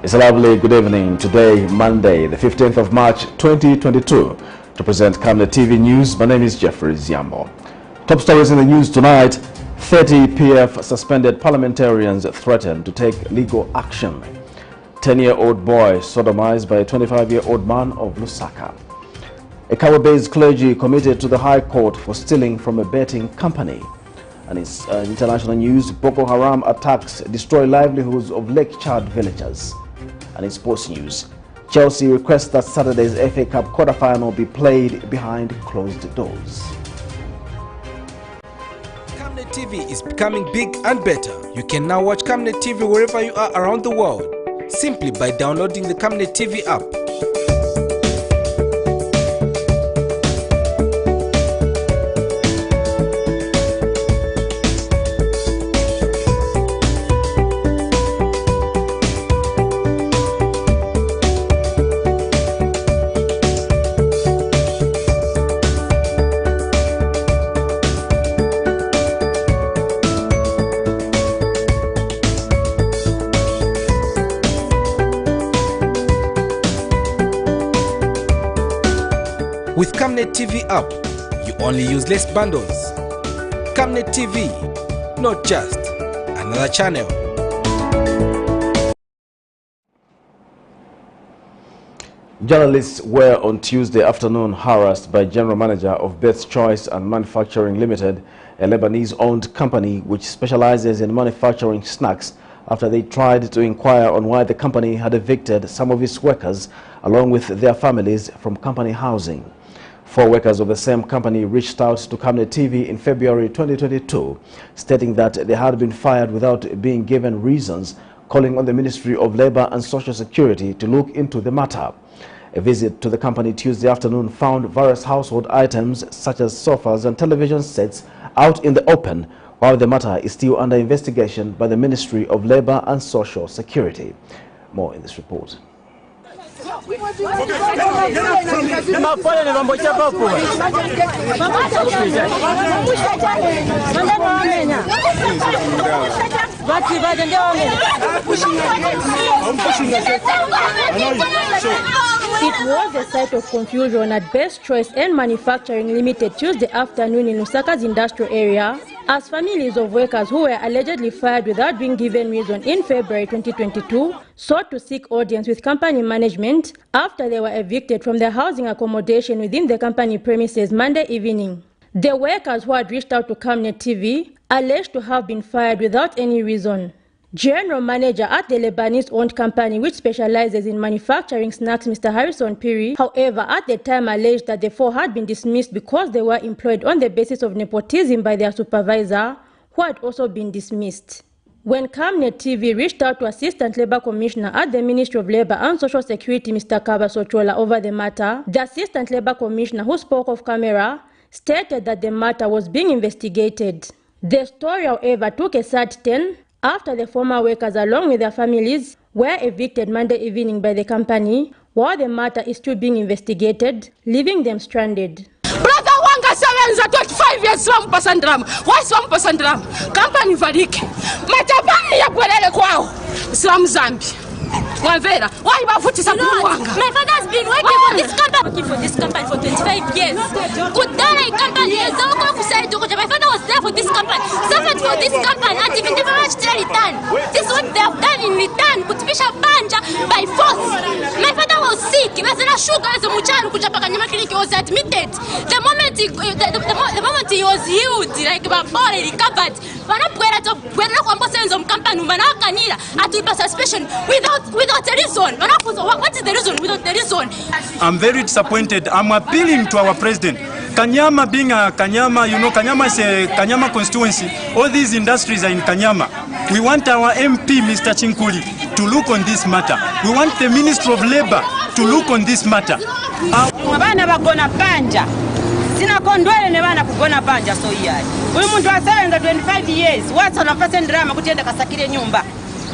It's a lovely good evening. Today, Monday, the 15th of March, 2022. To present Camnet TV News, my name is Jeffrey Ziambo. Top stories in the news tonight. 30 PF suspended parliamentarians threatened to take legal action. 10-year-old boy sodomized by a 25-year-old man of Lusaka. A KABWE-based clergy committed to the High Court for stealing from a betting company. And it's international news. Boko Haram attacks destroy livelihoods of Lake Chad villagers. And in sports news, Chelsea requests that Saturday's FA Cup quarter-final be played behind closed doors. Camnet TV is becoming big and better. You can now watch Camnet TV wherever you are around the world, simply by downloading the Camnet TV app. With Camnet TV app, you only use less bundles. Camnet TV, not just another channel. Journalists were on Tuesday afternoon harassed by General Manager of Beth's Choice and Manufacturing Limited, a Lebanese-owned company which specializes in manufacturing snacks, after they tried to inquire on why the company had evicted some of its workers along with their families from company housing. 4 workers of the same company reached out to Camnet TV in February 2022, stating that they had been fired without being given reasons, calling on the Ministry of Labor and Social Security to look into the matter. A visit to the company Tuesday afternoon found various household items such as sofas and television sets out in the open, while the matter is still under investigation by the Ministry of Labor and Social Security. More in this report. It was a sight of confusion at Best Choice and Manufacturing Limited Tuesday afternoon in Lusaka's industrial area, as families of workers who were allegedly fired without being given reason in February 2022 sought to seek audience with company management after they were evicted from their housing accommodation within the company premises Monday evening. The workers who had reached out to Camnet TV alleged to have been fired without any reason. General Manager at the Lebanese-owned company which specializes in manufacturing snacks, Mr. Harrison Piri, however, at the time alleged that the 4 had been dismissed because they were employed on the basis of nepotism by their supervisor, who had also been dismissed. When Camnet TV reached out to Assistant Labor Commissioner at the Ministry of Labor and Social Security, Mr. KABWE, over the matter, the Assistant Labor Commissioner, who spoke off camera, stated that the matter was being investigated. The story, however, took a sad turn after the former workers, along with their families, were evicted Monday evening by the company, while the matter is still being investigated, leaving them stranded. Brother Wanga Salenza, 25 years, 1% drum. Why 1% drum? Company Varike. Matapani ya kwelele kwao. Islam Zambi. Wavera. Why you put this up? My father has been working for this company for 25 years. Kudana company is my father was there for this company, suffered for this company, and even never much to return. This is what they have done in return, put Bishop Banja by force. My father was sick, he was in a sugar as a muchacho, he was admitted. The moment he was healed, like before he recovered, without a reason. What is the reason without the reason? I'm very disappointed. I'm appealing to our president. Kanyama being a Kanyama, you know, Kanyama is a Kanyama constituency. All these industries are in Kanyama. We want our MP, Mr. Chinkuli, to look on this matter. We want the Ministry of Labor to look on this matter. Sina kondwele ne bana kugona panja so yai. Uyu muntu asebenza 25 years. What's on a person drama kutenda kasakire nyumba.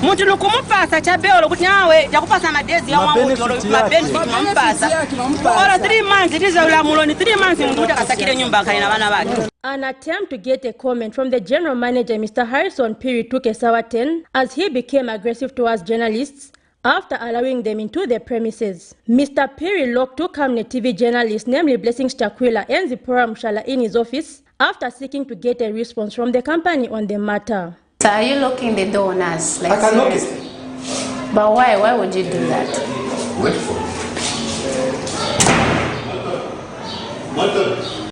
Muntu lukumupasa cha beolo kuti nawe yakupasa madezi ya wangu mabenefit mampasa. Ora 3 months it is a lamulo ni 3 months muntu kasakire nyumba kana bana bake. An attempt to get a comment from the general manager, Mr. Harrison Piri, took a sour turn as he became aggressive towards journalists after allowing them into the premises. Mr. Perry locked two Camnet TV journalists, namely Blessings Chakwila and Zipporah Mshala, in his office after seeking to get a response from the company on the matter. So are you locking the door on us? Like, I can lock it. But why? Why would you do that? Wait for it.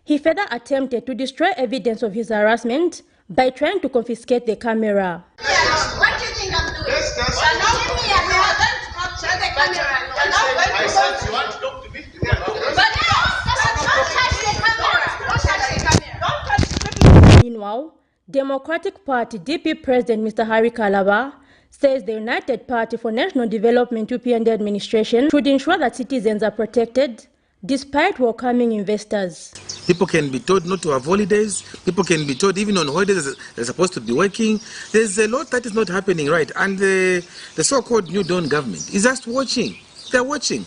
He further attempted to destroy evidence of his harassment by trying to confiscate the camera. What do you think I'm doing? Yes, that's what I'm doing. I said you want to talk to me? But don't touch the camera. Don't touch the camera. Don't touch the camera. Meanwhile, Democratic Party DP President Mr. Hari Kalaba says the United Party for National Development UPND administration should ensure that citizens are protected despite welcoming investors. People can be told not to have holidays. People can be told even on holidays they're supposed to be working. There's a lot that is not happening right. And the so-called New Dawn government is just watching. They're watching.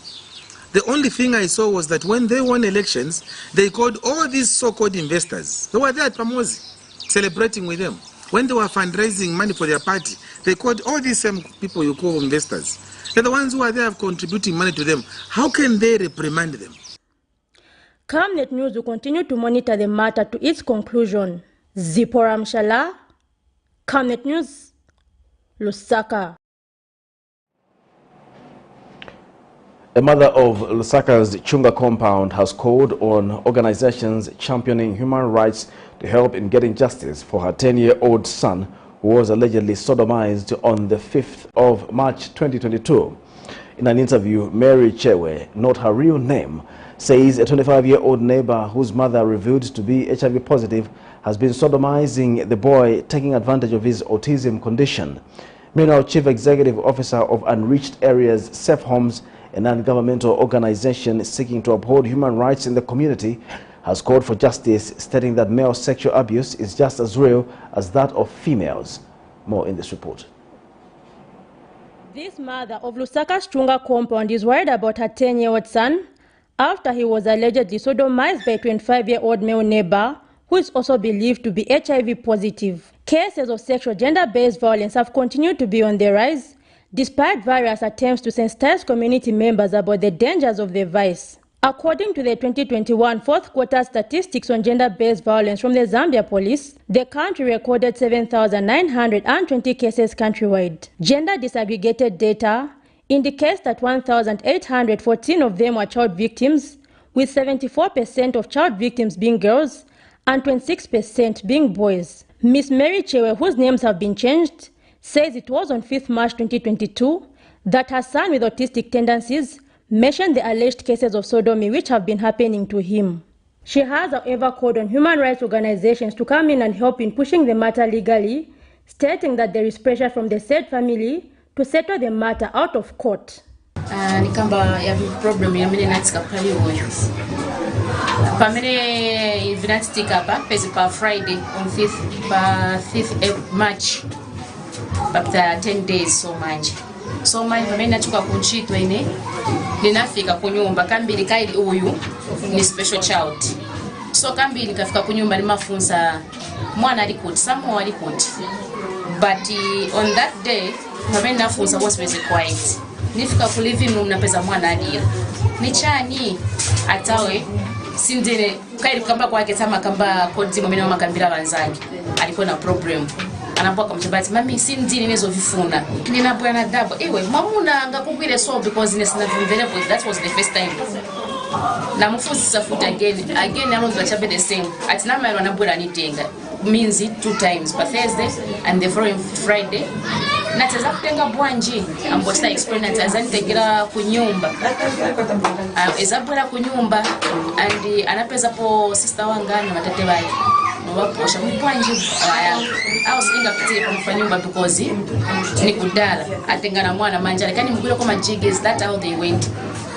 The only thing I saw was that when they won elections, they called all these so-called investors. They were there at Pamozi, celebrating with them. When they were fundraising money for their party, they called all these same people you call investors. They're the ones who are there contributing money to them. How can they reprimand them? Camnet News will continue to monitor the matter to its conclusion. Zipporah Mshala, Camnet News, Lusaka. A mother of Lusaka's Chunga compound has called on organizations championing human rights to help in getting justice for her 10-year-old son who was allegedly sodomized on the 5th of March 2022. In an interview, Mary Chewe, not her real name, says a 25-year-old neighbor whose mother revealed to be HIV positive has been sodomizing the boy, taking advantage of his autism condition. Meanwhile, Chief Executive Officer of Unreached Areas Safe Homes, a non-governmental organization seeking to uphold human rights in the community, has called for justice, stating that male sexual abuse is just as real as that of females. More in this report. This mother of Lusaka's Chunga compound is worried about her 10-year-old son after he was allegedly sodomized by a 25-year-old male neighbor who is also believed to be HIV positive. Cases of sexual gender-based violence have continued to be on the rise, despite various attempts to sensitize community members about the dangers of the vice. According to the 2021 fourth quarter statistics on gender-based violence from the Zambia police, the country recorded 7,920 cases countrywide. Gender disaggregated data indicates that 1,814 of them were child victims, with 74% of child victims being girls and 26% being boys. Ms. Mary Chewe, whose names have been changed, says it was on 5th March 2022 that her son with autistic tendencies mentioned the alleged cases of sodomy which have been happening to him. She has, however, called on human rights organizations to come in and help in pushing the matter legally, stating that there is pressure from the said family to settle the matter out of court. Nikamba ya problem ya mine natika pali uyo. Pamene vinatika hapa pezi pa Friday on 5th March. After 10 days so much pamene natuka kunchitwa ine ninafika kunyumba kambili kaili uyu ni special child. So kambili kafika kunyumba ni mafunza mwana alikuti samo alikuti. But on that day pamene nafunza was very quiet. Nifika ku living room napeza mwana alia. Ni chani atawe sindene kaili kamba kwake sama kamba kodi momene makambira banzangi. Alikuwa na problem. Anapoka mchibati mami sindini nezo vifuna. Nina bwana dabo. Ewe mamuna ngakugwire so because nesi na available. That was the first time. Na mufuzi safuta again amo zachabe the same. Atinama yalo nabura nitenga. Means it 2 times per Thursday and the following Friday. Nateza kutenga bwanji ambota experience azanitegera kunyumba. Ezabura kunyumba and anapeza po sister wangana matate bayi. Waposha mkwanji I was inga piti kwa nyumba because ni kudala atengana mwana manjala kani mkule kwa majigi. Is that how they went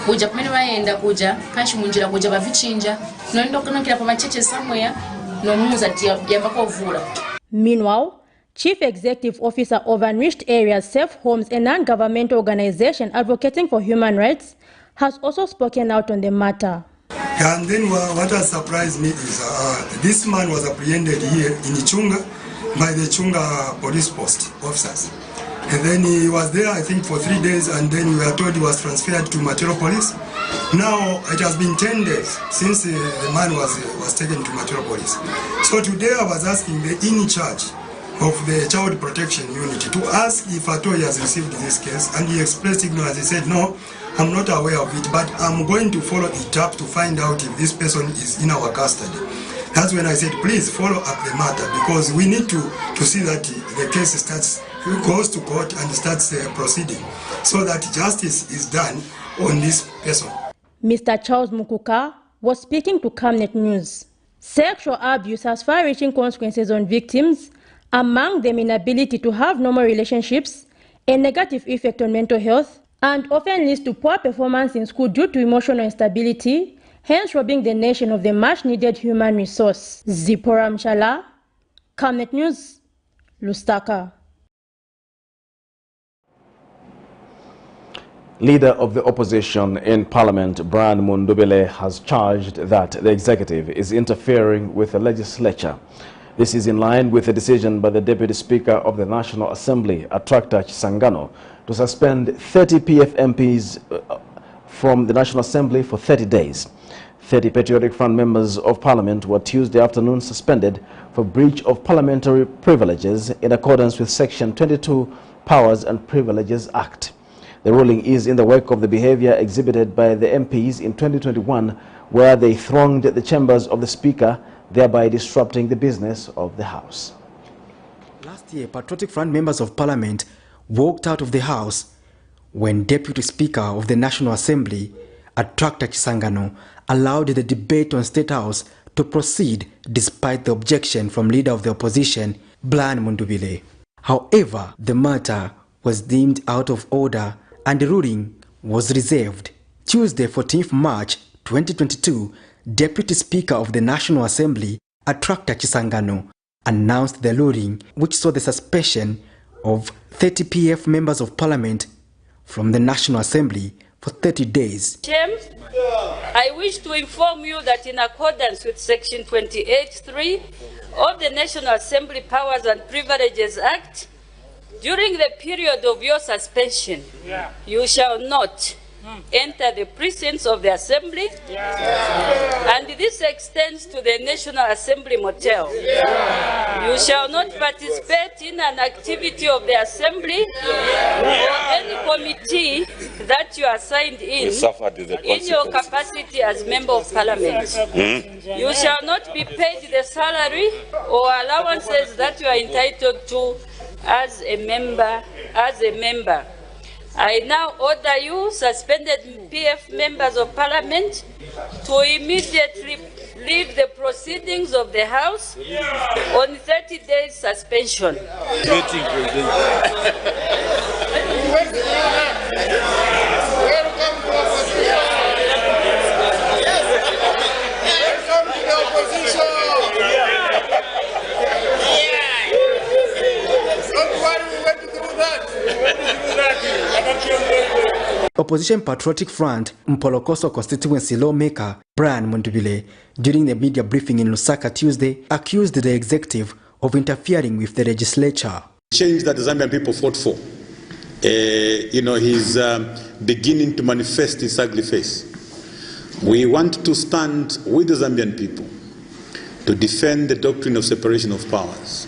kuja kumene waenda kuja kanshi munjira kuja bavichinja noendo kuna kila kwa macheche somewhere no muza tia yambako vula. Meanwhile, Chief Executive Officer of Unreached Areas Safe Homes, a non-governmental organization advocating for human rights, has also spoken out on the matter. And then what has surprised me is this man was apprehended here in Chunga by the Chunga police post officers. And then he was there, I think, for 3 days, and then we were told he was transferred to Metropolis. Now it has been 10 days since the man was taken to Metropolis. So today I was asking the in charge of the Child Protection Unit to ask if at all he has received this case, and he expressed ignorance. He said, no, I'm not aware of it, but I'm going to follow it up to find out if this person is in our custody. That's when I said, please follow up the matter, because we need to see that the case goes to court and starts proceeding, so that justice is done on this person. Mr. Charles Mukuka was speaking to Camnet News. Sexual abuse has far-reaching consequences on victims, among them inability to have normal relationships, a negative effect on mental health, and often leads to poor performance in school due to emotional instability, hence robbing the nation of the much-needed human resource. Zipporah Mshala, Camnet News, Lusaka. Leader of the opposition in Parliament, Brian Mundubile, has charged that the executive is interfering with the legislature. This is in line with a decision by the Deputy Speaker of the National Assembly, Attractor Chisangano, to suspend 30 PF MPs from the National Assembly for 30 days. 30 Patriotic Front members of Parliament were Tuesday afternoon suspended for breach of parliamentary privileges in accordance with Section 22 Powers and Privileges Act. The ruling is in the wake of the behavior exhibited by the MPs in 2021, where they thronged the chambers of the Speaker, thereby disrupting the business of the House. Last year, Patriotic Front members of Parliament walked out of the House when Deputy Speaker of the National Assembly, Attractor Chisangano, allowed the debate on State House to proceed despite the objection from Leader of the Opposition, Brian Mundubile. However, the matter was deemed out of order and the ruling was reserved. Tuesday, 14th March 2022, Deputy Speaker of the National Assembly, Attractor Chisangano, announced the ruling which saw the suspension of 30 PF members of Parliament from the National Assembly for 30 days. I wish to inform you that in accordance with Section 28(3) of the National Assembly Powers and Privileges Act, during the period of your suspension, you shall not enter the precincts of the Assembly, and this extends to the National Assembly Motel. You shall not participate in an activity of the Assembly or any committee that you are signed in your capacity as Member of Parliament. You shall not be paid the salary or allowances that you are entitled to as a member. I now order you, suspended PF members of Parliament, to immediately leave the proceedings of the House on 30 days suspension. Opposition Patriotic Front Mpolokoso constituency lawmaker Brian Mundubile, during the media briefing in Lusaka Tuesday, accused the executive of interfering with the legislature. Change that the Zambian people fought for, he's beginning to manifest his ugly face. We want to stand with the Zambian people to defend the doctrine of separation of powers,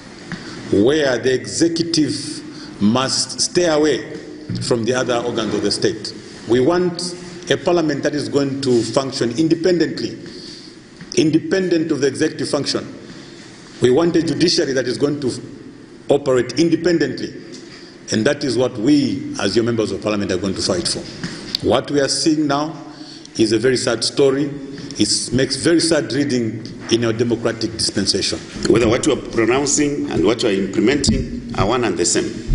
where the executive must stay away from the other organs of the state. We want a parliament that is going to function independently, independent of the executive function. We want a judiciary that is going to operate independently, and that is what we, as your members of parliament, are going to fight for. What we are seeing now is a very sad story. It makes very sad reading in our democratic dispensation. Whether what you are pronouncing and what you are implementing are one and the same.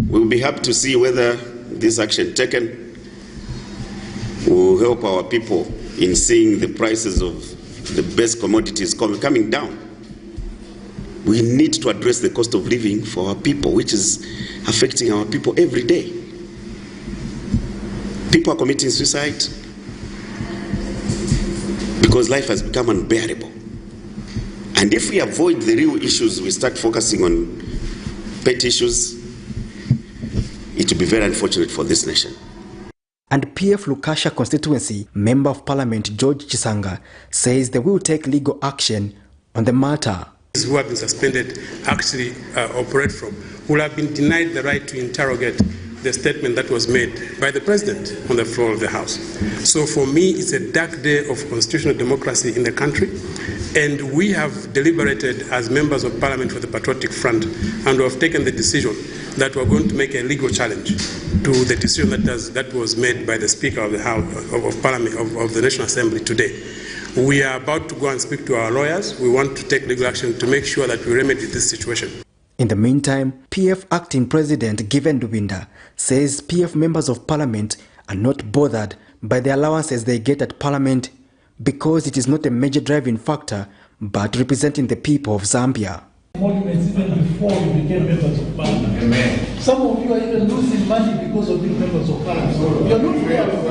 We will be happy to see whether this action taken will help our people in seeing the prices of the best commodities coming down. We need to address the cost of living for our people, which is affecting our people every day. People are committing suicide because life has become unbearable. And if we avoid the real issues, we start focusing on pet issues, it will be very unfortunate for this nation. And PF Lukasha constituency Member of Parliament George Chisanga says they will take legal action on the matter. Those who have been suspended actually operate from will have been denied the right to interrogate the statement that was made by the President on the floor of the House. So for me, it's a dark day of constitutional democracy in the country, and we have deliberated as members of Parliament for the Patriotic Front, and we have taken the decision that we're going to make a legal challenge to the decision that was made by the Speaker of the House of Parliament of the National Assembly today. We are about to go and speak to our lawyers. We want to take legal action to make sure that we remedy this situation. In the meantime, PF Acting President Given Dubinda says PF members of Parliament are not bothered by the allowances they get at Parliament because it is not a major driving factor but representing the people of Zambia. Monuments even before you became members of Parliament. Amen. Some of you are even losing money because of being members of Parliament. So you are not there with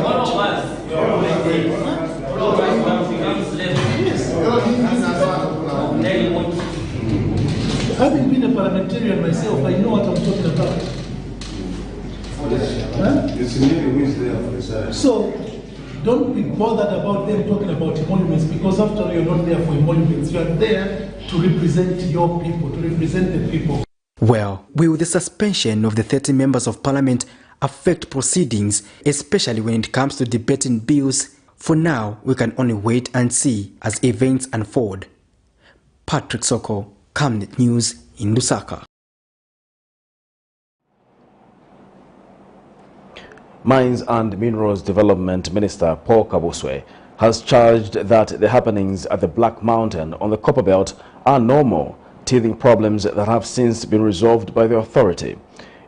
Having been a parliamentarian myself, I know what I'm talking about. Huh? So, don't be bothered about them talking about emoluments, because after all, you're not there for emoluments. You are there to represent your people, to represent the people. Well, will the suspension of the 30 members of Parliament affect proceedings, especially when it comes to debating bills? For now, we can only wait and see as events unfold. Patrick Soko, Camnet News in Lusaka. Mines and Minerals Development Minister Paul KABWE has charged that the happenings at the Black Mountain on the Copper Belt are normal, teething problems that have since been resolved by the authority.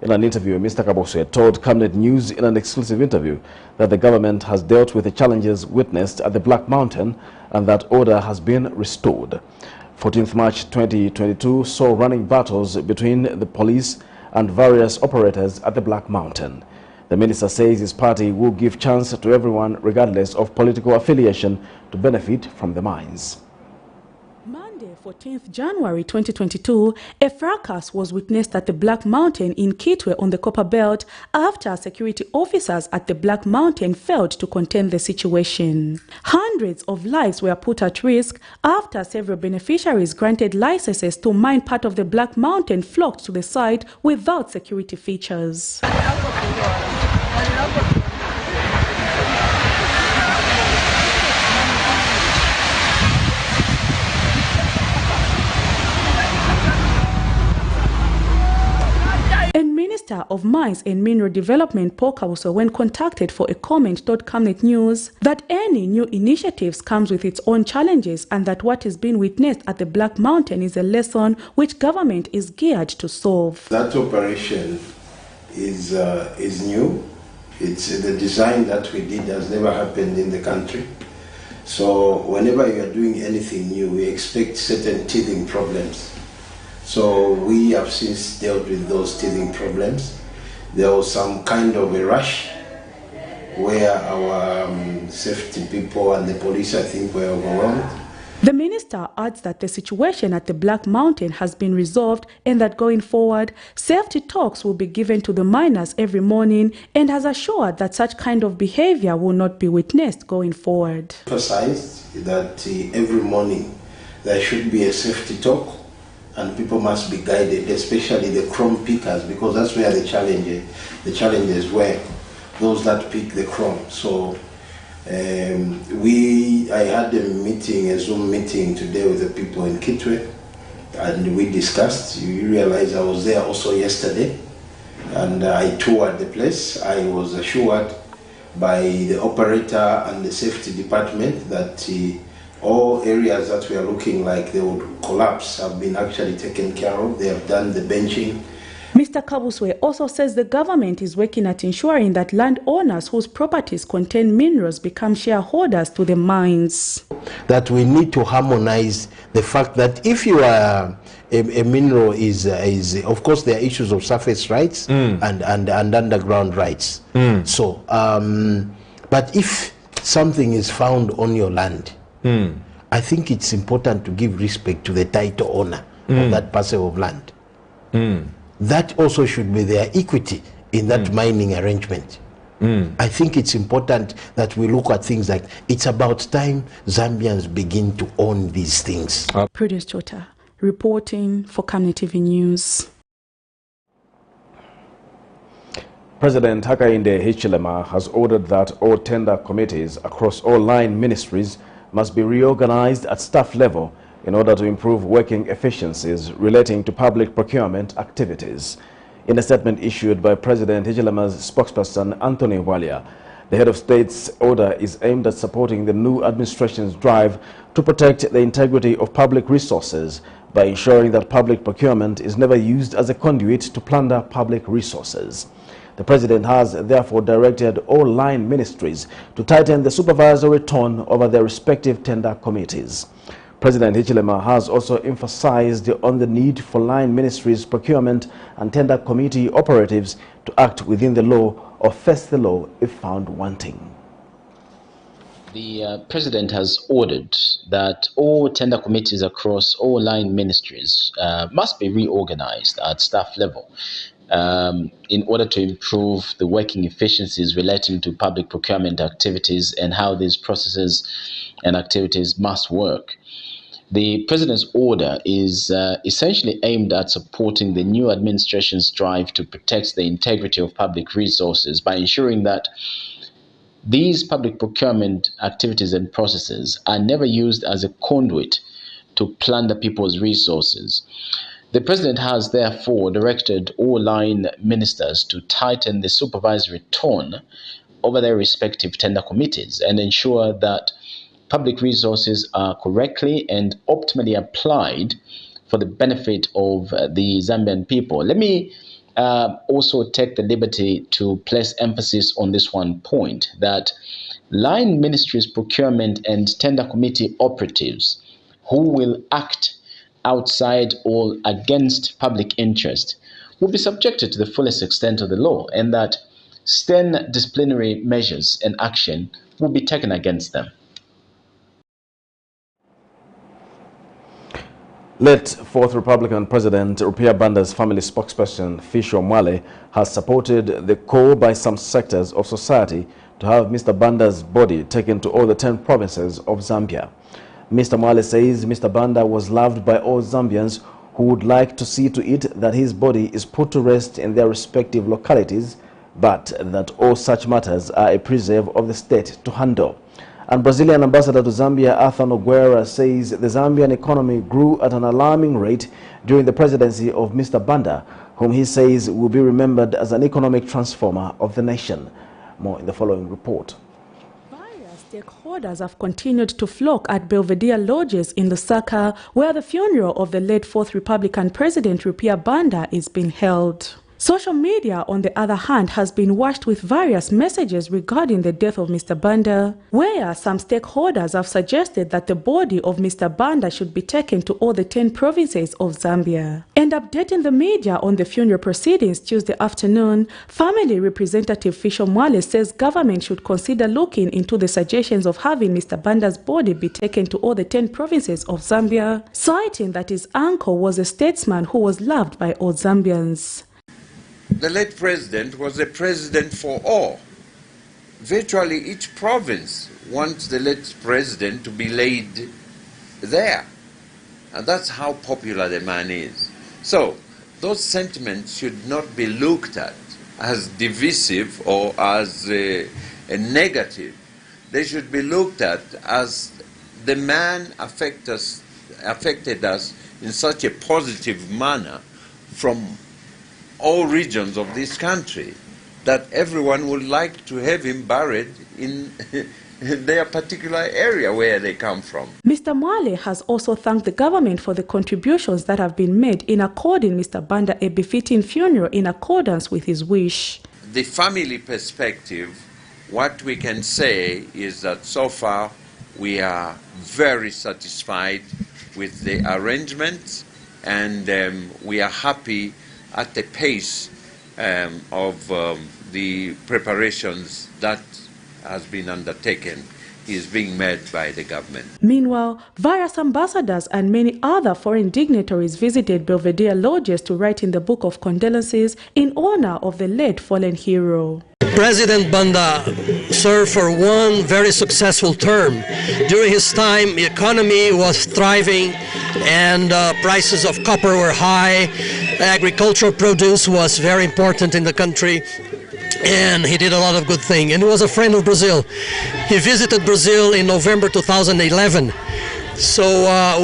In an interview, Mr. KABWE told Camnet News in an exclusive interview that the government has dealt with the challenges witnessed at the Black Mountain and that order has been restored. 14th March 2022 saw running battles between the police and various operators at the Black Mountain. The minister says his party will give chance to everyone regardless of political affiliation to benefit from the mines. Monday, 14th January 2022, a fracas was witnessed at the Black Mountain in Kitwe on the Copper Belt after security officers at the Black Mountain failed to contain the situation. Hundreds of lives were put at risk after several beneficiaries granted licenses to mine part of the Black Mountain flocked to the site without security features. And Minister of Mines and Mineral Development Paul KABWE, when contacted for a comment, told Camnet News that any new initiatives comes with its own challenges and that what is being witnessed at the Black Mountain is a lesson which government is geared to solve. That operation is new. It's the design that we did has never happened in the country. So whenever you are doing anything new, we expect certain teething problems. So we have since dealt with those teething problems. There was some kind of a rush where our safety people and the police, I think, were overwhelmed. The minister adds that the situation at the Black Mountain has been resolved and that going forward, safety talks will be given to the miners every morning, and has assured that such kind of behavior will not be witnessed going forward. Emphasized that every morning there should be a safety talk and people must be guided, especially the chrome pickers, because that's where the challenges were, those that pick the chrome. So I had a Zoom meeting today with the people in Kitwe, and we discussed. You realize I was there also yesterday, and I toured the place. I was assured by the operator and the safety department that all areas that were looking like they would collapse have been actually taken care of. They have done the benching. Mr. KABWE also says the government is working at ensuring that landowners whose properties contain minerals become shareholders to the mines. That we need to harmonize the fact that if you are a mineral is of course there are issues of surface rights and underground rights. So, but if something is found on your land, I think it's important to give respect to the title owner of that parcel of land. that also should be their equity in that mining arrangement. I think it's important that we look at things like it's about time Zambians begin to own these things. Prudence Chota, reporting for Camnet TV News. President Hakainde Hichilema has ordered that all tender committees across all line ministries must be reorganized at staff level in order to improve working efficiencies relating to public procurement activities. In a statement issued by President Hichilema's spokesperson Anthony Walia, the head of state's order is aimed at supporting the new administration's drive to protect the integrity of public resources by ensuring that public procurement is never used as a conduit to plunder public resources. The President has therefore directed all line ministries to tighten the supervisory tone over their respective tender committees. President Hichilema has also emphasized on the need for line ministries, procurement and tender committee operatives to act within the law or face the law if found wanting. The President has ordered that all tender committees across all line ministries must be reorganized at staff level in order to improve the working efficiencies relating to public procurement activities and how these processes and activities must work. The President's order is essentially aimed at supporting the new administration's drive to protect the integrity of public resources by ensuring that these public procurement activities and processes are never used as a conduit to plunder people's resources. The President has therefore directed all line ministers to tighten the supervisory tone over their respective tender committees and ensure that public resources are correctly and optimally applied for the benefit of the Zambian people. Let me also take the liberty to place emphasis on this one point, that line ministries, procurement and tender committee operatives who will act outside or against public interest will be subjected to the fullest extent of the law, and that stern disciplinary measures and action will be taken against them. Late fourth Republican President Rupia Banda's family spokesperson Fisho Mwale has supported the call by some sectors of society to have Mr. Banda's body taken to all the 10 provinces of Zambia. Mr. Mwale says Mr. Banda was loved by all Zambians who would like to see to it that his body is put to rest in their respective localities, but that all such matters are a preserve of the state to handle. And Brazilian ambassador to Zambia, Arthur Nogueira, says the Zambian economy grew at an alarming rate during the presidency of Mr. Banda, whom he says will be remembered as an economic transformer of the nation. More in the following report. Various stakeholders have continued to flock at Belvedere lodges in Lusaka, where the funeral of the late fourth Republican President Rupia Banda is being held. Social media, on the other hand, has been washed with various messages regarding the death of Mr. Banda, where some stakeholders have suggested that the body of Mr. Banda should be taken to all the 10 provinces of Zambia. And updating the media on the funeral proceedings Tuesday afternoon, family representative Fisho Mwale says government should consider looking into the suggestions of having Mr. Banda's body be taken to all the 10 provinces of Zambia, citing that his uncle was a statesman who was loved by all Zambians. The late president was a president for all. Virtually each province wants the late president to be laid there. And that's how popular the man is. So, those sentiments should not be looked at as divisive or as a negative. They should be looked at as the man affected us in such a positive manner from all regions of this country, that everyone would like to have him buried in their particular area where they come from. Mr. Mwale has also thanked the government for the contributions that have been made in according Mr. Banda a befitting funeral in accordance with his wish. The family perspective, what we can say is that so far we are very satisfied with the arrangements, and we are happy at the pace of the preparations that has been undertaken is being made by the government. Meanwhile, various ambassadors and many other foreign dignitaries visited Belvedere lodges to write in the book of condolences in honor of the late fallen hero. President Banda served for one very successful term. During his time, the economy was thriving and prices of copper were high. Agricultural produce was very important in the country. And he did a lot of good things. And he was a friend of Brazil. He visited Brazil in November 2011. So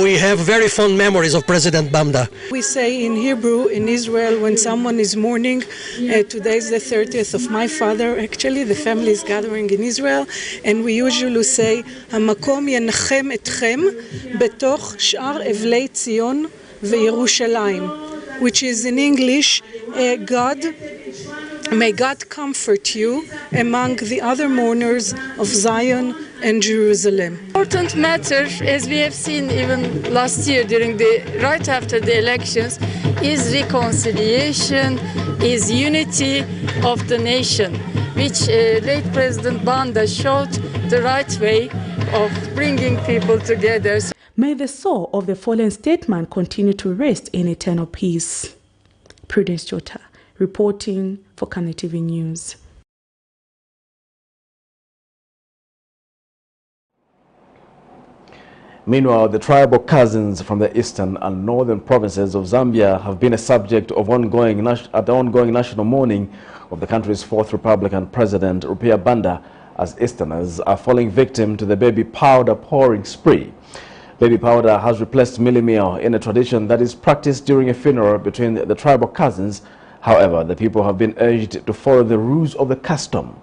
we have very fond memories of President Banda. We say in Hebrew, in Israel, when someone is mourning, today is the 30th of my father, actually, the family is gathering in Israel, and we usually say, Hamakom yenachem etchem betoch sh'ar evlei Tzion veYerushalayim, which is in English, may God comfort you among the other mourners of Zion and Jerusalem. Important matter, as we have seen even last year right after the elections, is reconciliation, is unity of the nation, which late President Banda showed the right way of bringing people together. May the soul of the fallen statesman continue to rest in eternal peace. Prudence Jota, reporting for Camnet TV News. Meanwhile, the tribal cousins from the eastern and northern provinces of Zambia have been a subject of the ongoing national mourning of the country's fourth Republican President, Rupia Banda, as Easterners are falling victim to the baby powder pouring spree. Baby powder has replaced mealie meal in a tradition that is practiced during a funeral between the tribal cousins. However, the people have been urged to follow the rules of the custom.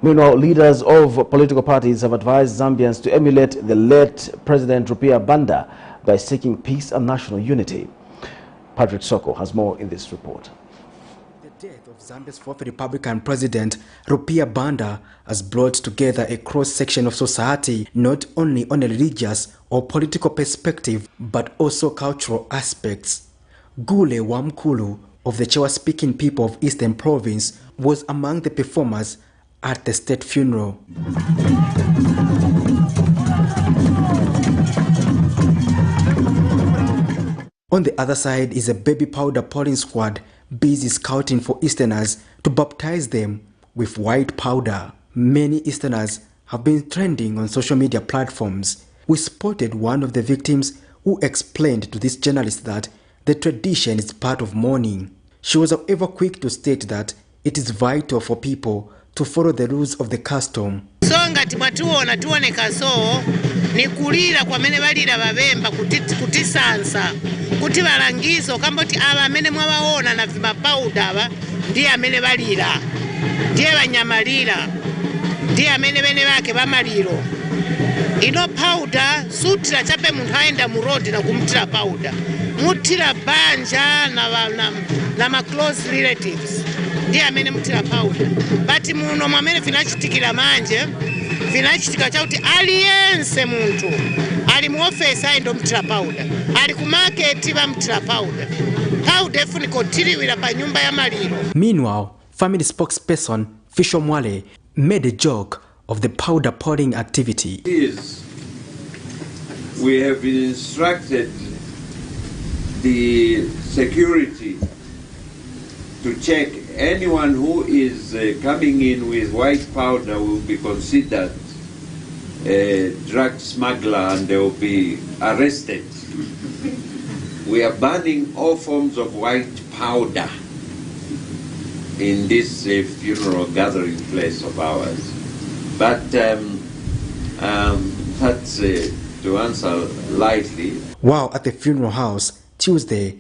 Meanwhile, leaders of political parties have advised Zambians to emulate the late President Rupia Banda by seeking peace and national unity. Patrick Soko has more in this report. The death of Zambia's fourth Republican President, Rupia Banda, has brought together a cross-section of society not only on a religious or political perspective, but also cultural aspects. Gule Wamkulu of the Chewa-speaking people of Eastern Province was among the performers at the state funeral. On the other side is a baby powder pouring squad busy scouting for Easterners to baptize them with white powder. Many Easterners have been trending on social media platforms. We spotted one of the victims who explained to this journalist that the tradition is part of mourning. She was however quick to state that it is vital for people to follow the rules of the custom. Songa tibatuona tuoneka so ni kulira kwa mene balira babemba kutisansa kuti balangizo kamboti aba mene mwabaona na vimapauda aba ndiye amene balira ndiye banyamalira ndiye amene bene bake bamaliro ino powder sutira chape muntu aenda mu road na kumtira powder mutira banja na ma close relatives ndiye amene mutira powder but muno mwamene vinachitikira manje vinachitika chauti aliyense muntu ali mu office aendo mutira powder ali ku market bamutira powder efuniko tiriwira pa nyumba ya maliro. Meanwhile, family spokesperson Fisho Mwale made a joke of the powder pouring activity. We have been instructed the security to check anyone who is coming in with white powder will be considered a drug smuggler and they will be arrested. We are banning all forms of white powder in this funeral gathering place of ours. But that's to answer lightly. While at the funeral house Tuesday,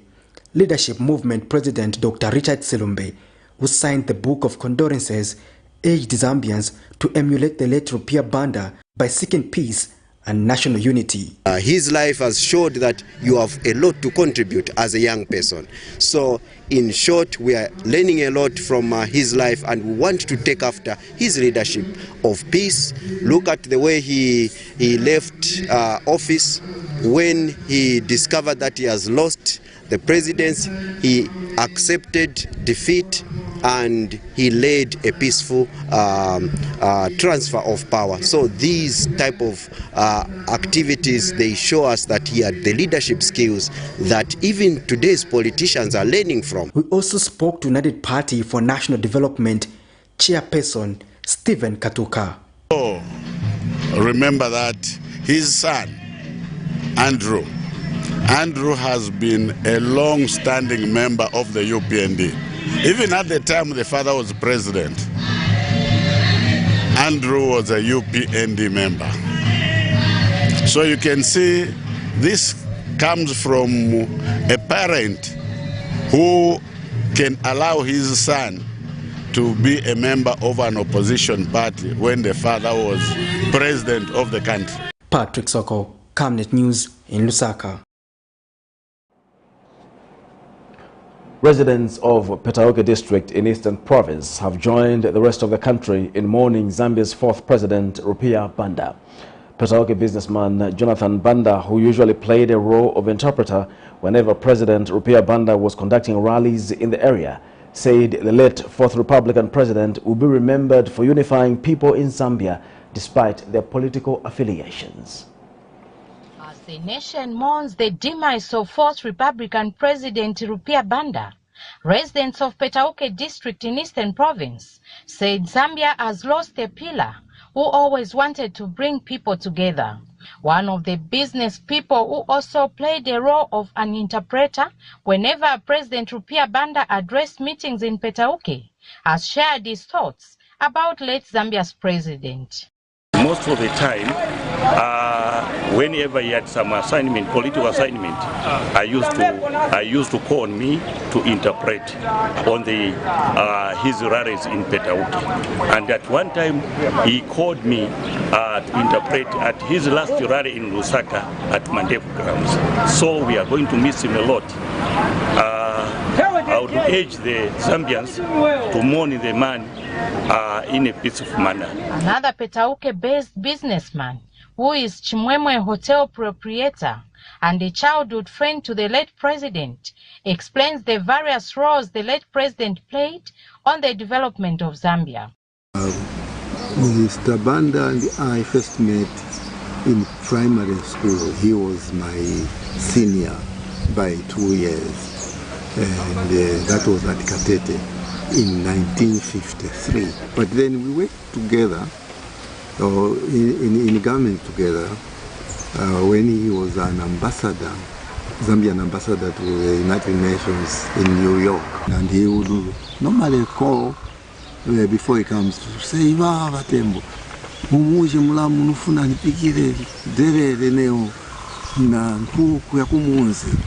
Leadership Movement President Dr. Richard Selumbe, who signed the Book of Condolences, urged Zambians to emulate the late Rupia Banda by seeking peace and national unity. His life has showed that you have a lot to contribute as a young person. So in short, we are learning a lot from his life and we want to take after his leadership of peace. Look at the way he left office when he discovered that he has lost the presidency, he accepted defeat and he led a peaceful transfer of power. So these type of activities, they show us that he had the leadership skills that even today's politicians are learning from. We also spoke to United Party for National Development chairperson Stephen Katuka. Oh, remember that his son, Andrew has been a long-standing member of the UPND. Even at the time the father was president, Andrew was a UPND member. So you can see this comes from a parent who can allow his son to be a member of an opposition party when the father was president of the country. Patrick Soko, Camnet News in Lusaka. Residents of Petauke district in Eastern Province have joined the rest of the country in mourning Zambia's fourth president, Rupia Banda. Petauke businessman Jonathan Banda, who usually played a role of interpreter whenever President Rupia Banda was conducting rallies in the area, said the late Fourth Republican president will be remembered for unifying people in Zambia despite their political affiliations. As the nation mourns the demise of Fourth Republican President Rupia Banda, residents of Petauke district in Eastern Province said Zambia has lost a pillar who always wanted to bring people together. One of the business people who also played the role of an interpreter whenever President Rupia Banda addressed meetings in Petauke has shared his thoughts about late Zambia's president. Most of the time, whenever he had some assignment, political assignment, I used to call on me to interpret on the his rallies in Petauke. And at one time, he called me to interpret at his last rally in Lusaka at Mandevu grounds. So we are going to miss him a lot. I would urge the Zambians to mourn the man in a peaceful manner. Another Petauke-based businessman, who is Chimwemwe Hotel proprietor and a childhood friend to the late president, explains the various roles the late president played on the development of Zambia. Mr. Banda and I first met in primary school. He was my senior by 2 years. And that was at Katete in 1953. But then we worked together, in government together, when he was an ambassador, Zambian ambassador to the United Nations in New York. And he would normally call before he comes to say, Vatembo, mumuje mulamu nufuna nipikire derere neo na nkuku ya kumunzi.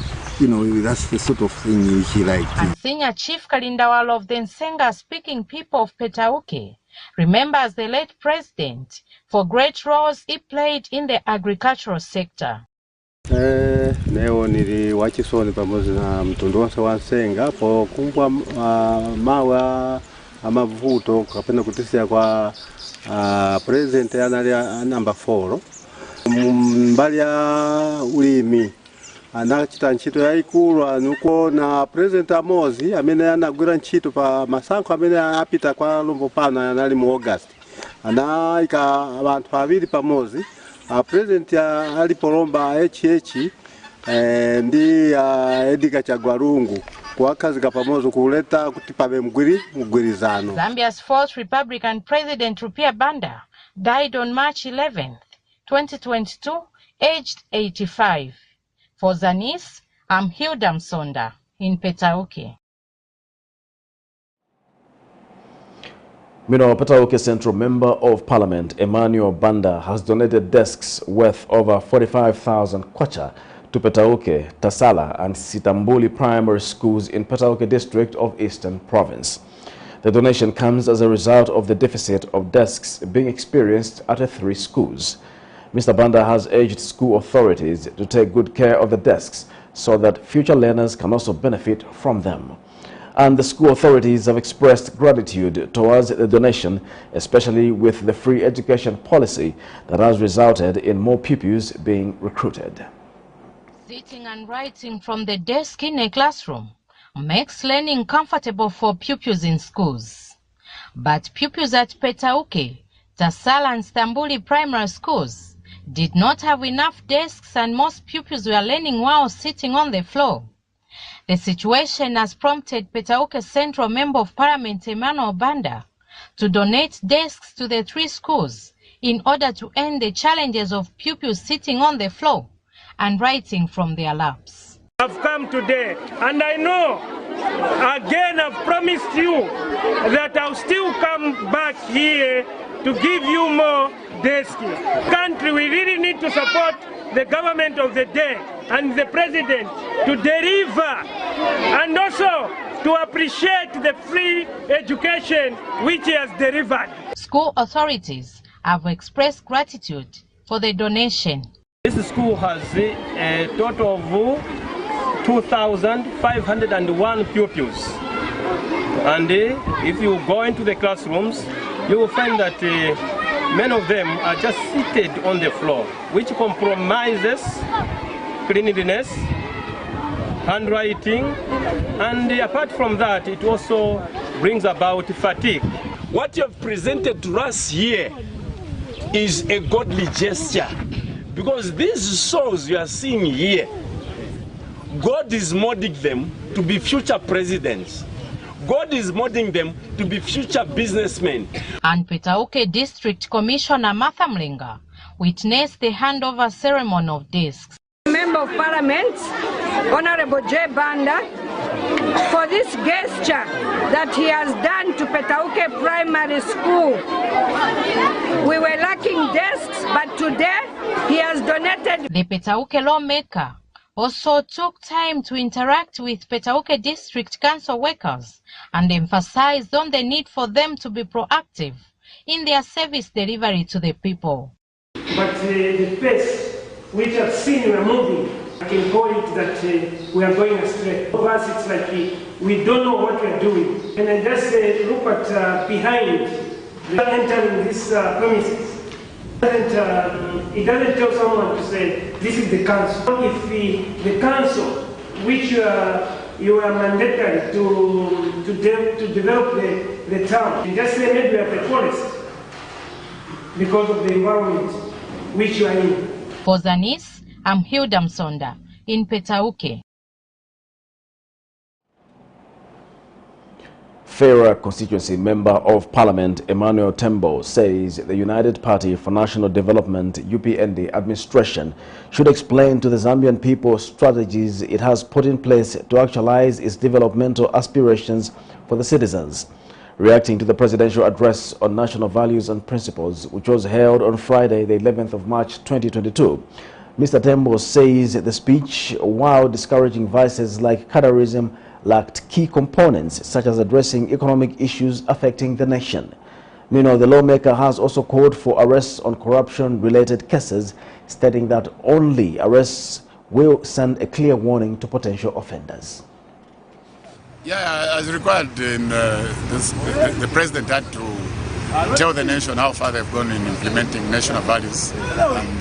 You know, that's the sort of thing he liked. And Senior Chief Kalindawalo of the Nsenga-speaking people of Petauke remembers the late president for great roles he played in the agricultural sector. Leo niliwachisoni pamoja na mtundu wose wa Nsenga po kumbwa mawa amavuto kapenda kutisia kwa president ya number 4 mbali ya ulimi anachita nchito ya ikulu nuko na president Amozi amene anagwira nchito pa masanko amene apita kwa lombo pana anali mu August anaika abantu babiri pamozi president alipolomba HH ndi Edgar Chagwarungu kwa kazi pamoja kuleta kutipabe mgwirizano. Zambia's fourth Republican President Rupia Banda died on March 11th, 2022, aged 85. For Zanis, I'm Hilda Msonda in Petauke. Meanwhile, Petauke Central Member of Parliament Emmanuel Banda has donated desks worth over 45,000 kwacha to Petauke, Tasala and Sitambuli primary schools in Petauke district of Eastern Province. The donation comes as a result of the deficit of desks being experienced at the 3 schools. Mr. Banda has urged school authorities to take good care of the desks so that future learners can also benefit from them. And the school authorities have expressed gratitude towards the donation, especially with the free education policy that has resulted in more pupils being recruited. Sitting and writing from the desk in a classroom makes learning comfortable for pupils in schools. But pupils at Petauke, Tasal and Stambuli primary schools did not have enough desks, and most pupils were learning while sitting on the floor. The situation has prompted Petauke Central Member of Parliament Emmanuel Banda to donate desks to the 3 schools in order to end the challenges of pupils sitting on the floor and writing from their laps. I've come today, and I know, again I've promised you that I'll still come back here to give you more desks. Country, we really need to support the government of the day and the president to deliver, and also to appreciate the free education which he has delivered. School authorities have expressed gratitude for the donation. This school has a total of 2,501 pupils, and if you go into the classrooms, you will find that many of them are just seated on the floor, which compromises cleanliness, handwriting, and apart from that, it also brings about fatigue. What you have presented to us here is a godly gesture, because these souls you are seeing here, God is molding them to be future presidents. God is molding them to be future businessmen. And Petauke District Commissioner Martha Mlinga witnessed the handover ceremony of desks. Member of Parliament, Honorable J. Banda, for this gesture that he has done to Petauke Primary School. We were lacking desks, but today he has donated. The Petauke lawmaker also took time to interact with Petauke District Council workers and emphasized on the need for them to be proactive in their service delivery to the people. But the pace which I've seen we're moving, I can call it that we are going astray. For us, it's like we don't know what we're doing. And I just look at behind, entering this premises. It doesn't tell someone to say, this is the council. If the council, which you are mandated to develop the town, you just say maybe at the forest because of the environment which you are in. For Zanis, I'm Hilda Msonda in Petauke. Fera constituency member of Parliament Emmanuel Tembo says the United Party for National Development UPND administration should explain to the Zambian people strategies it has put in place to actualize its developmental aspirations for the citizens. Reacting to the presidential address on national values and principles, which was held on Friday, the 11th of March 2022, Mr. Tembo says the speech, while discouraging vices like cadarism, lacked key components such as addressing economic issues affecting the nation. Meanwhile, the lawmaker has also called for arrests on corruption-related cases, stating that only arrests will send a clear warning to potential offenders. Yeah, as required in the president had to tell the nation how far they've gone in implementing national values and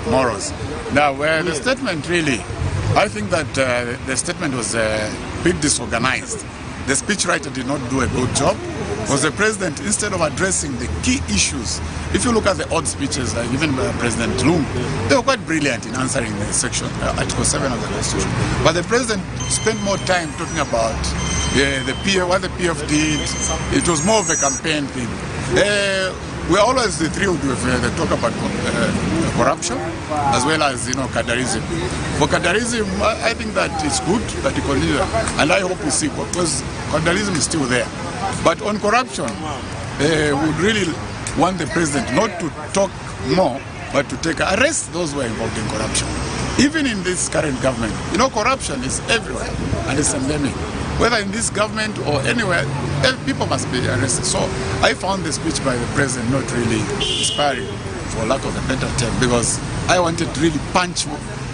morals. Now, the statement really, I think that the statement was a bit disorganized. The speechwriter did not do a good job, because the president, instead of addressing the key issues, if you look at the odd speeches, like even by President Loom, they were quite brilliant in answering the section, Article 7 of the Constitution. But the president spent more time talking about the PF, what the PF did. It was more of a campaign thing. We're always thrilled with the talk about corruption, as well as, cadarism. For cadarism, I think that it's good that you continue, and I hope we see, because cadarism is still there. But on corruption, we would really want the president not to talk more, but to arrest those who are involved in corruption. Even in this current government, corruption is everywhere, and it's endemic. Whether in this government or anywhere, people must be arrested. So I found the speech by the president not really inspiring, for lack of a better term, because I wanted to really punch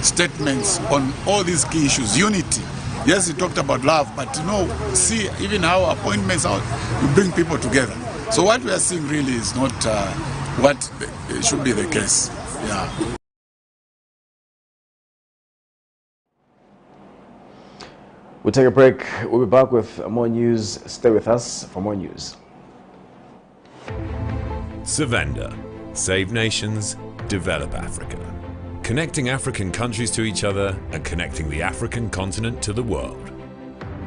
statements on all these key issues. Unity. Yes, he talked about love, but see even how appointments you bring people together. So what we are seeing really is not what should be the case. Yeah. We'll take a break. We'll be back with more news. Stay with us for more news. Savenda. Save nations, develop Africa. Connecting African countries to each other and connecting the African continent to the world.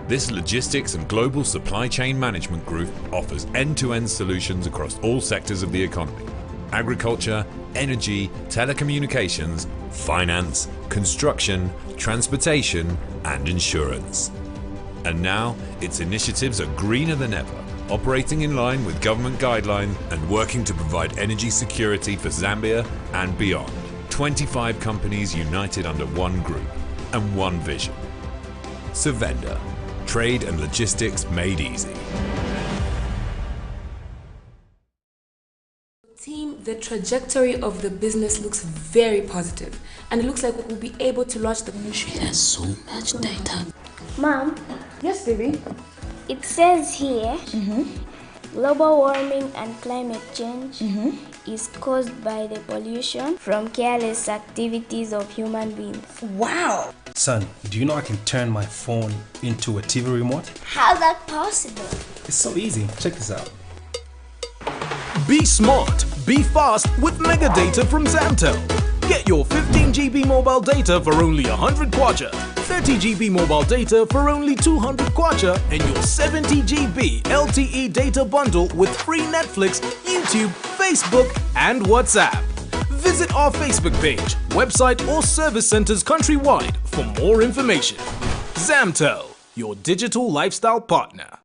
This logistics and global supply chain management group offers end-to-end solutions across all sectors of the economy: agriculture, energy, telecommunications, finance, construction, transportation, and insurance. And now, its initiatives are greener than ever, operating in line with government guidelines and working to provide energy security for Zambia and beyond. 25 companies united under one group and one vision. Savenda. Trade and logistics made easy. Team, the trajectory of the business looks very positive, and it looks like we'll be able to launch the ministry. Has so much data. Mom. Yes, baby. It says here, global warming and climate change is caused by the pollution from careless activities of human beings. Wow! Son, do you know I can turn my phone into a TV remote? How's that possible? It's so easy. Check this out. Be smart, be fast with mega data from Zamtel. Get your 15 GB mobile data for only 100 kwacha, 30 GB mobile data for only 200 kwacha, and your 70 GB LTE data bundle with free Netflix, YouTube, Facebook, and WhatsApp. Visit our Facebook page, website, or service centers countrywide for more information. Zamtel, your digital lifestyle partner.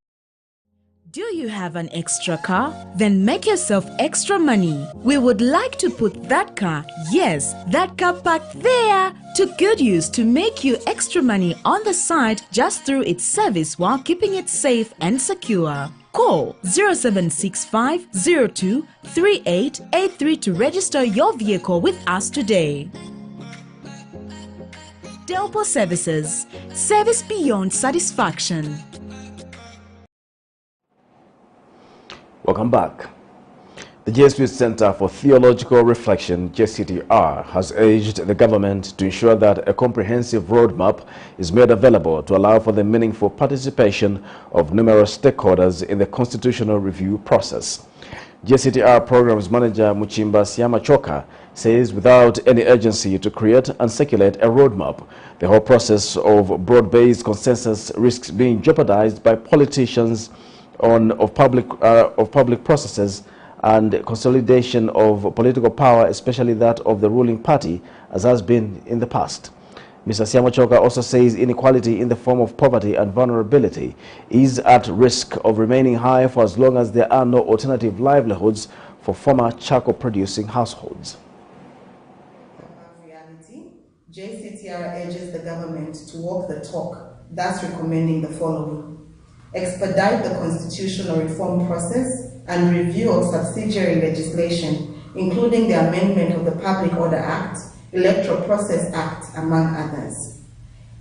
Do you have an extra car? Then make yourself extra money. We would like to put that car, yes, that car parked there, to good use to make you extra money on the side just through its service while keeping it safe and secure. Call 0765 02 3883 to register your vehicle with us today. Delpo Services. Service beyond satisfaction. Welcome back. The Jesuit Center for Theological Reflection, JCTR, has urged the government to ensure that a comprehensive roadmap is made available to allow for the meaningful participation of numerous stakeholders in the constitutional review process. JCTR Programs Manager Muchimba Siamachoka says without any urgency to create and circulate a roadmap, the whole process of broad-based consensus risks being jeopardized by politicians of public processes and consolidation of political power, especially that of the ruling party, as has been in the past. Mr. Siamachoka also says inequality in the form of poverty and vulnerability is at risk of remaining high for as long as there are no alternative livelihoods for former charcoal-producing households. JCTR urges the government to walk the talk, thus recommending the following. Expedite the constitutional reform process and review of subsidiary legislation, including the amendment of the Public Order Act, Electoral Process Act, among others.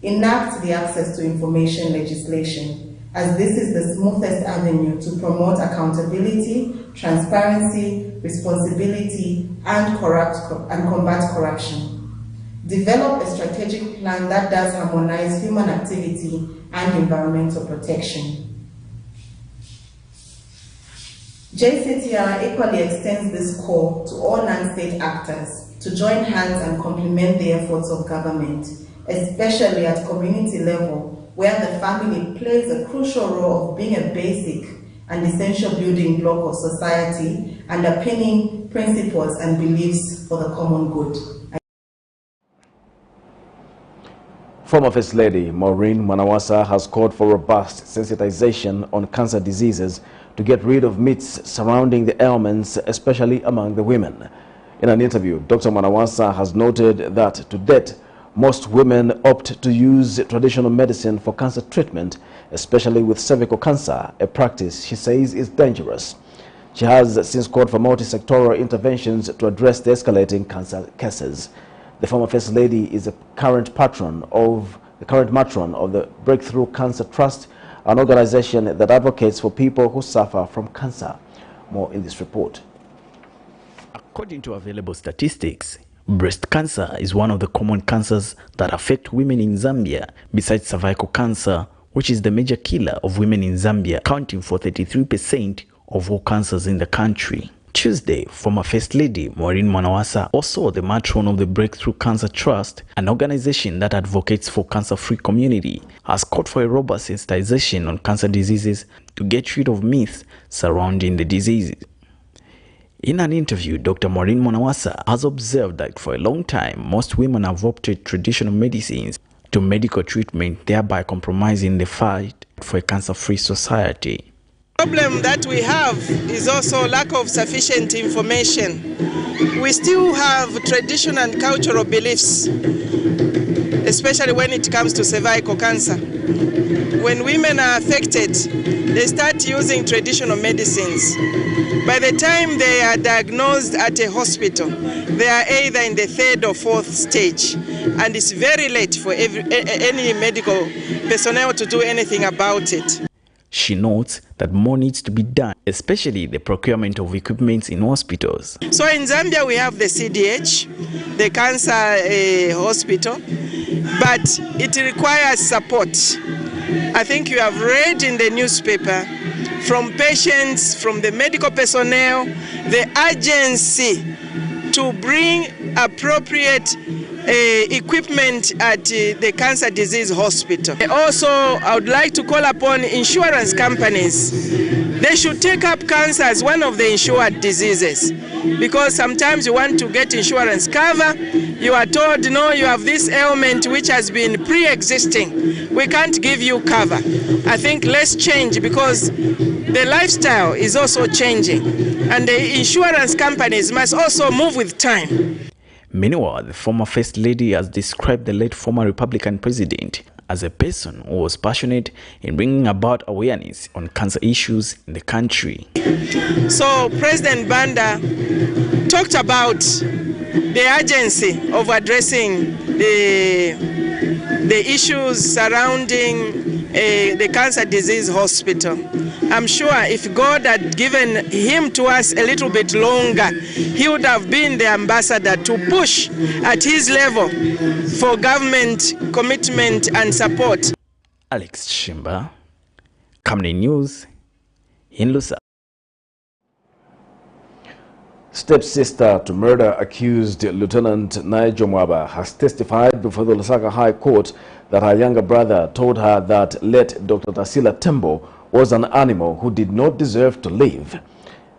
Enact the access to information legislation, as this is the smoothest avenue to promote accountability, transparency, responsibility, and combat corruption. Develop a strategic plan that does harmonize human activity and environmental protection. JCTR equally extends this call to all non-state actors to join hands and complement the efforts of government, especially at community level, where the family plays a crucial role of being a basic and essential building block of society, underpinning principles and beliefs for the common good. Former First Lady Maureen Mwanawasa has called for robust sensitization on cancer diseases to get rid of myths surrounding the ailments, especially among the women. In an interview, Dr. Mwanawasa has noted that to date, most women opt to use traditional medicine for cancer treatment, especially with cervical cancer, a practice she says is dangerous. She has since called for multi-sectoral interventions to address the escalating cancer cases. The former First Lady is a current matron of the Breakthrough Cancer Trust, an organization that advocates for people who suffer from cancer. More in this report. According to available statistics, breast cancer is one of the common cancers that affect women in Zambia, besides cervical cancer, which is the major killer of women in Zambia, accounting for 33% of all cancers in the country. Tuesday, former First Lady Maureen Mwanawasa, also the matron of the Breakthrough Cancer Trust, an organization that advocates for cancer-free community, has called for a robust sensitization on cancer diseases to get rid of myths surrounding the diseases. In an interview, Dr. Maureen Mwanawasa has observed that for a long time, most women have opted traditional medicines to medical treatment, thereby compromising the fight for a cancer-free society. The problem that we have is also lack of sufficient information. We still have traditional and cultural beliefs, especially when it comes to cervical cancer. When women are affected, they start using traditional medicines. By the time they are diagnosed at a hospital, they are either in the 3rd or 4th stage, and it's very late for any medical personnel to do anything about it. She notes that more needs to be done, especially the procurement of equipment in hospitals. So in Zambia we have the CDH, the cancer hospital, but it requires support. I think you have read in the newspaper from patients, from the medical personnel, the urgency to bring appropriate equipment at the cancer disease hospital. Also, I would like to call upon insurance companies. They should take up cancer as one of the insured diseases, because sometimes you want to get insurance cover, you are told, no, you have this ailment which has been pre-existing. We can't give you cover. I think let's change, because the lifestyle is also changing, and the insurance companies must also move with time. Meanwhile, the former First Lady has described the late former Republican president as a person who was passionate in bringing about awareness on cancer issues in the country. So President Banda talked about the urgency of addressing the issues surrounding the cancer disease hospital. I'm sure if God had given him to us a little bit longer, he would have been the ambassador to push at his level for government commitment and support. Alex Shimba, Camnet News in Lusaka. Stepsister to murder accused Lieutenant Nigel Mwaba has testified before the Lusaka High Court that her younger brother told her that late Dr. Tasila Tembo was an animal who did not deserve to live.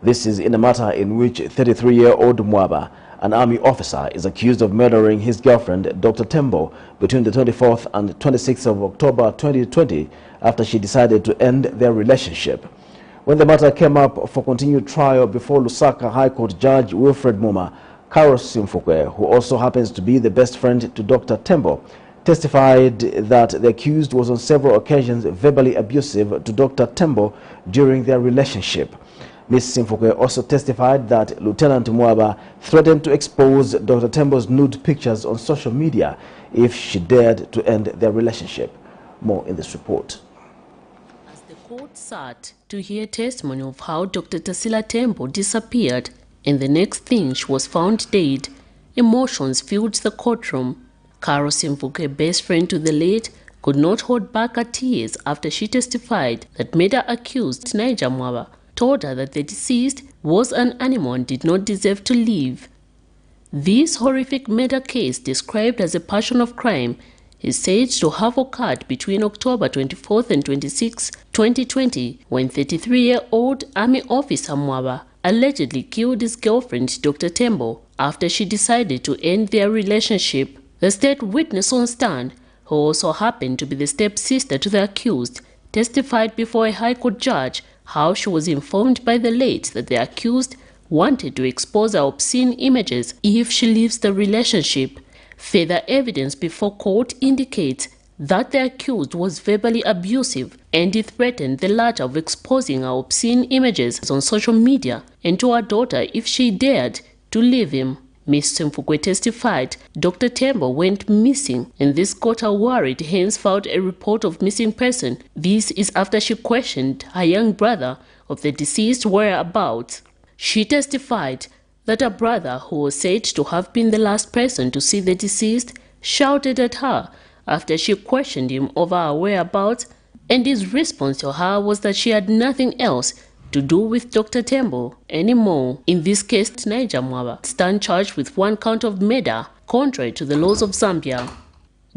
This is in a matter in which 33-year-old Mwaba, an army officer, is accused of murdering his girlfriend, Dr. Tembo, between the 24th and 26th of October 2020 after she decided to end their relationship. When the matter came up for continued trial before Lusaka High Court Judge Wilfred Muma, Carol Simfukwe, who also happens to be the best friend to Dr. Tembo, testified that the accused was on several occasions verbally abusive to Dr. Tembo during their relationship. Ms. Simfukwe also testified that Lieutenant Mwaba threatened to expose Dr. Tembo's nude pictures on social media if she dared to end their relationship. More in this report. As the court sat to hear testimony of how Dr. Tasila Tembo disappeared and the next thing she was found dead, emotions filled the courtroom. Carol Simfukwe, best friend to the late, could not hold back her tears after she testified that murder accused Nigel Mwaba told her that the deceased was an animal and did not deserve to live. This horrific murder case, described as a passion of crime, is said to have occurred between October 24th and 26, 2020, when 33-year-old Army officer Mwaba allegedly killed his girlfriend, Dr. Tembo, after she decided to end their relationship. The state witness on stand, who also happened to be the stepsister to the accused, testified before a High Court judge how she was informed by the late that the accused wanted to expose her obscene images if she leaves the relationship. Further evidence before court indicates that the accused was verbally abusive and he threatened the latter of exposing her obscene images on social media and to her daughter if she dared to leave him. Ms. Simfukwe testified Dr. Tembo went missing and this got her worried, hence filed a report of missing person. This is after she questioned her young brother of the deceased whereabouts. She testified that her brother, who was said to have been the last person to see the deceased, shouted at her after she questioned him over her whereabouts and his response to her was that she had nothing else to do with Dr. Tembo anymore. In this case, Niger Mwaba stand charged with 1 count of murder, contrary to the laws of Zambia.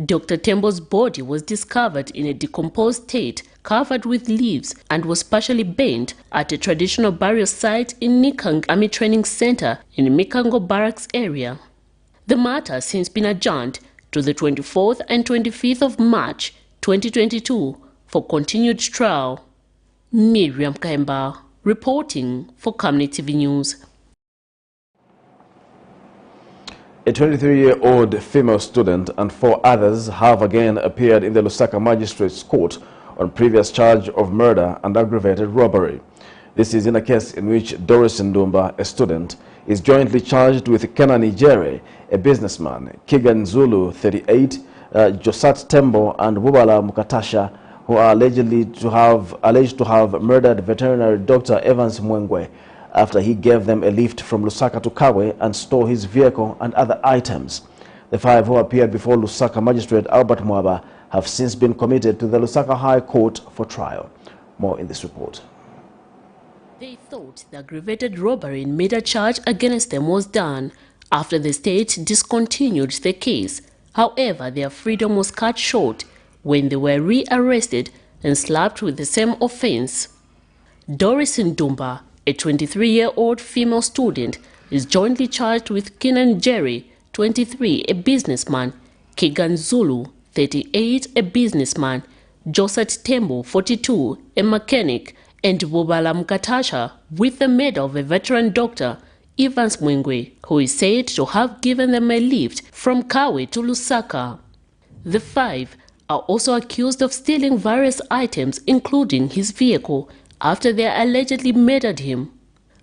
Dr. Tembo's body was discovered in a decomposed state, covered with leaves, and was partially burnt at a traditional burial site in Nikang Army Training Center in Mikango Barracks area. The matter has since been adjourned to the 24th and 25th of March 2022 for continued trial. Miriam Kaimba, reporting for Camnet TV News. A 23-year-old female student and 4 others have again appeared in the Lusaka Magistrates Court on previous charge of murder and aggravated robbery. This is in a case in which Doris Ndumba, a student, is jointly charged with Kenani Jere, a businessman, Kigan Zulu, 38, Josat Tembo, and Bubala Mukatasha, who are alleged to have murdered veterinary Dr. Evans Mwengwe after he gave them a lift from Lusaka to KABWE and stole his vehicle and other items. The 5 who appeared before Lusaka Magistrate Albert Mwaba have since been committed to the Lusaka High Court for trial. More in this report. They thought the aggravated robbery and murder charge against them was done after the state discontinued the case. However, their freedom was cut short when they were re-arrested and slapped with the same offense. Doris Ndumba, a 23-year-old female student, is jointly charged with Kenan Jerry, 23, a businessman, Kigan Zulu, 38, a businessman, Josat Tembo, 42, a mechanic, and Bubala Mukatasha with the murder of a veteran doctor, Evans Mwengwe, who is said to have given them a lift from KABWE to Lusaka. The 5 are also accused of stealing various items, including his vehicle, after they allegedly murdered him.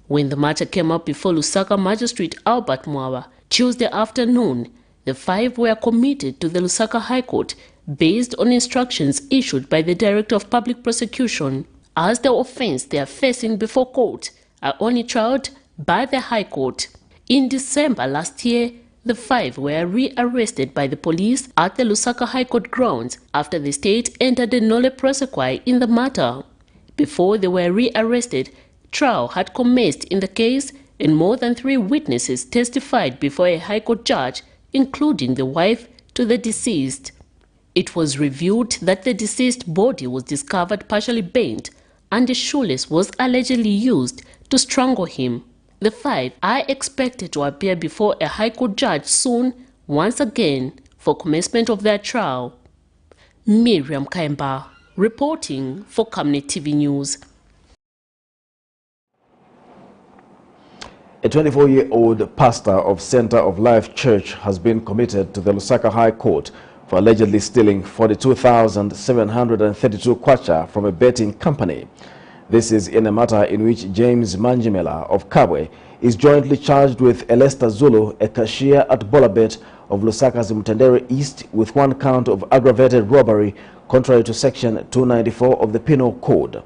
When the matter came up before Lusaka Magistrate Albert Mwaba Tuesday afternoon, the 5 were committed to the Lusaka High Court based on instructions issued by the Director of Public Prosecution. As the offense they are facing before court are only tried by the High Court. In December last year, the 5 were re-arrested by the police at the Lusaka High Court grounds after the state entered a nolle prosequi in the matter. Before they were re-arrested, trial had commenced in the case and more than 3 witnesses testified before a High Court judge, including the wife to the deceased. It was revealed that the deceased body was discovered partially burnt and a shoelace was allegedly used to strangle him. The 5 are expected to appear before a High Court judge soon, once again, for commencement of their trial. Miriam Kaimba, reporting for Camnet TV News. A 24-year-old pastor of Center of Life Church has been committed to the Lusaka High Court for allegedly stealing 42,732 kwacha from a betting company. This is in a matter in which James Manjimela of KABWE is jointly charged with Elester Zulu, a cashier at Bolabet of Lusaka's Mtendere East, with 1 count of aggravated robbery contrary to Section 294 of the Penal Code.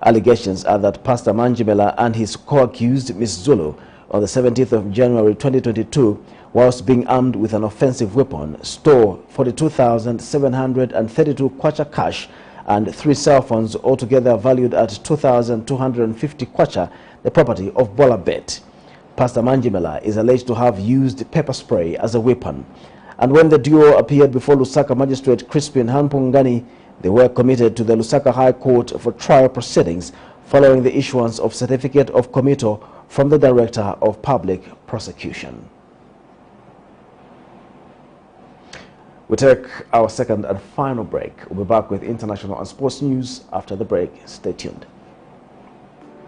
Allegations are that Pastor Manjimela and his co-accused Ms. Zulu on the 17th of January 2022, whilst being armed with an offensive weapon, stole 42,732 kwacha cash and 3 cell phones, altogether valued at 2,250 kwacha, the property of Bolabet. Pastor Manjimela is alleged to have used pepper spray as a weapon. And when the duo appeared before Lusaka Magistrate Crispin Hanpungani, they were committed to the Lusaka High Court for trial proceedings following the issuance of certificate of committal from the Director of Public Prosecution. We take our second and final break. We'll be back with international and sports news after the break. Stay tuned.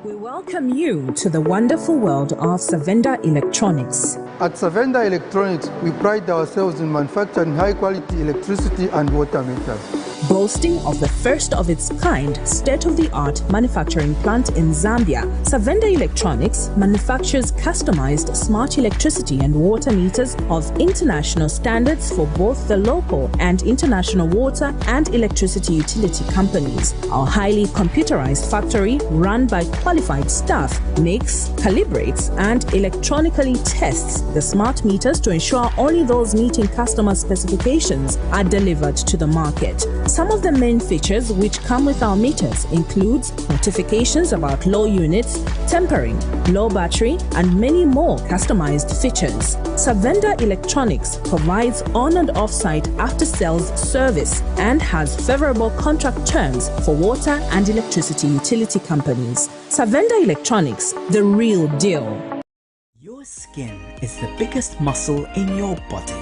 We welcome you to the wonderful world of Savenda Electronics. At Savenda Electronics, we pride ourselves in manufacturing high-quality electricity and water meters. Boasting of the first of its kind state-of-the-art manufacturing plant in Zambia, Savenda Electronics manufactures customized smart electricity and water meters of international standards for both the local and international water and electricity utility companies. Our highly computerized factory, run by qualified staff, makes, calibrates, and electronically tests the smart meters to ensure only those meeting customer specifications are delivered to the market. some of the main features which come with our meters includes notifications about low units, tempering, low battery, and many more customized features. Savenda Electronics provides on and off-site after-sales service and has favorable contract terms for water and electricity utility companies. Savenda Electronics, the real deal. Your skin is the biggest muscle in your body.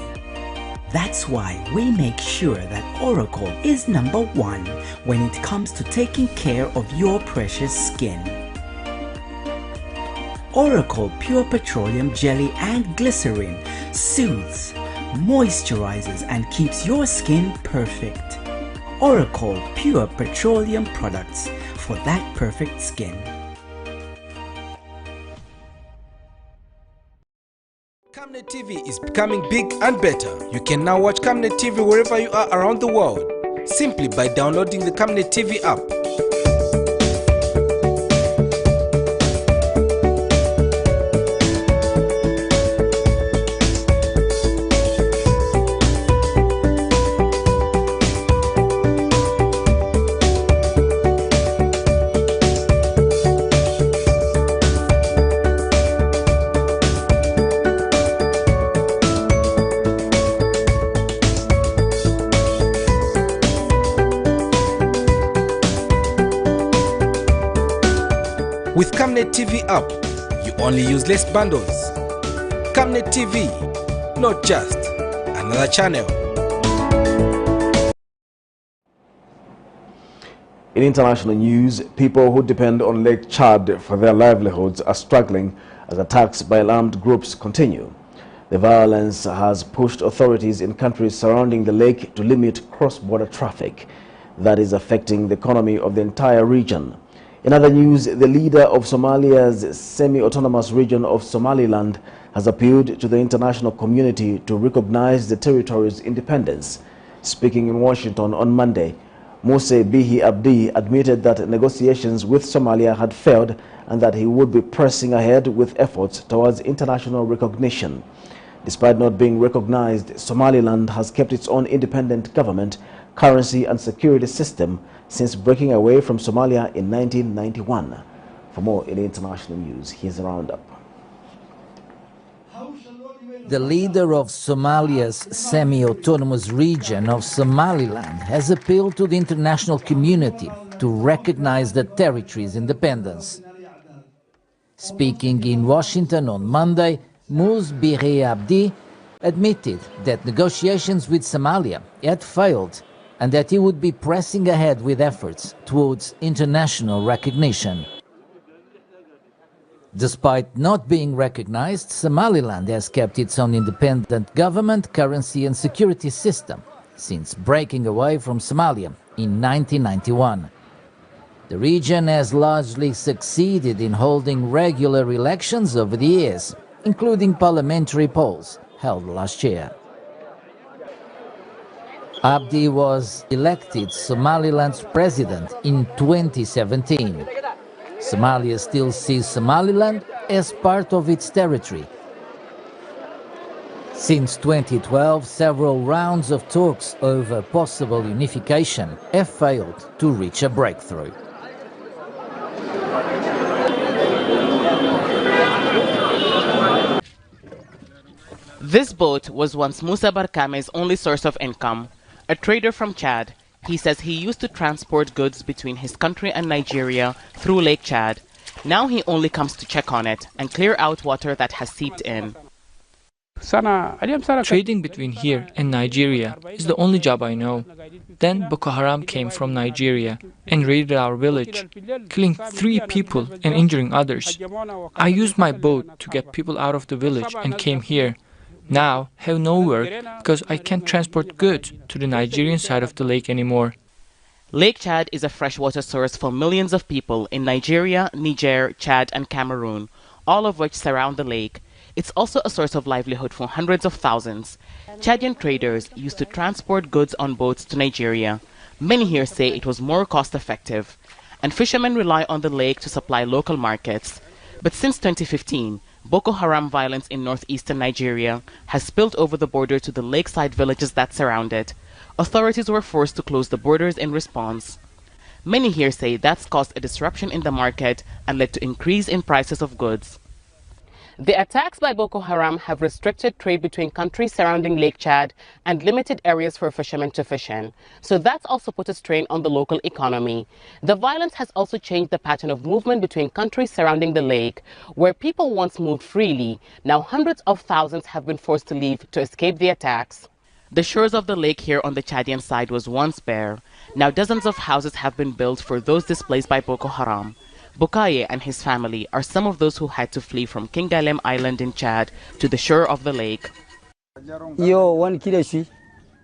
That's why we make sure that Oracle is #1 when it comes to taking care of your precious skin. Oracle Pure Petroleum Jelly and Glycerin soothes, moisturizes and keeps your skin perfect. Oracle Pure Petroleum products for that perfect skin. Camnet TV is becoming big and better. You can now watch Camnet TV wherever you are around the world, simply by downloading the Camnet TV app. With Camnet TV app, you only use less bundles. Camnet TV, not just another channel. In international news, people who depend on Lake Chad for their livelihoods are struggling as attacks by armed groups continue. The violence has pushed authorities in countries surrounding the lake to limit cross-border traffic. That is affecting the economy of the entire region. In other news, the leader of Somalia's semi-autonomous region of Somaliland has appealed to the international community to recognize the territory's independence. Speaking in Washington on Monday, Muse Bihi Abdi admitted that negotiations with Somalia had failed and that he would be pressing ahead with efforts towards international recognition. Despite not being recognized, Somaliland has kept its own independent government, currency and security system since breaking away from Somalia in 1991. For more in international news, here's a roundup. The leader of Somalia's semi-autonomous region of Somaliland has appealed to the international community to recognize the territory's independence. Speaking in Washington on Monday, Muse Bihi Abdi admitted that negotiations with Somalia had failed and that he would be pressing ahead with efforts towards international recognition. Despite not being recognized, Somaliland has kept its own independent government, currency and security system since breaking away from Somalia in 1991. The region has largely succeeded in holding regular elections over the years, including parliamentary polls held last year. Abdi was elected Somaliland's president in 2017. Somalia still sees Somaliland as part of its territory. Since 2012, several rounds of talks over possible unification have failed to reach a breakthrough. This boat was once Musa Barkame's only source of income. A trader from Chad, he says he used to transport goods between his country and Nigeria through Lake Chad. Now he only comes to check on it and clear out water that has seeped in. Trading between here and Nigeria is the only job I know. Then Boko Haram came from Nigeria and raided our village, killing 3 people and injuring others. I used my boat to get people out of the village and came here. Now have no work because I can't transport goods to the Nigerian side of the lake anymore. Lake Chad is a freshwater source for millions of people in Nigeria, Niger, Chad and Cameroon, all of which surround the lake. It's also a source of livelihood for hundreds of thousands. Chadian traders used to transport goods on boats to Nigeria. Many here say it was more cost-effective. And fishermen rely on the lake to supply local markets. But since 2015, Boko Haram violence in northeastern Nigeria has spilled over the border to the lakeside villages that surround it. Authorities were forced to close the borders in response. Many here say that's caused a disruption in the market and led to increase in prices of goods. The attacks by Boko Haram have restricted trade between countries surrounding Lake Chad and limited areas for fishermen to fish in. So that's also put a strain on the local economy. The violence has also changed the pattern of movement between countries surrounding the lake, where people once moved freely. Now hundreds of thousands have been forced to leave to escape the attacks. The shores of the lake here on the Chadian side was once bare. Now dozens of houses have been built for those displaced by Boko Haram. Bukaye and his family are some of those who had to flee from King Dalem Island in Chad to the shore of the lake.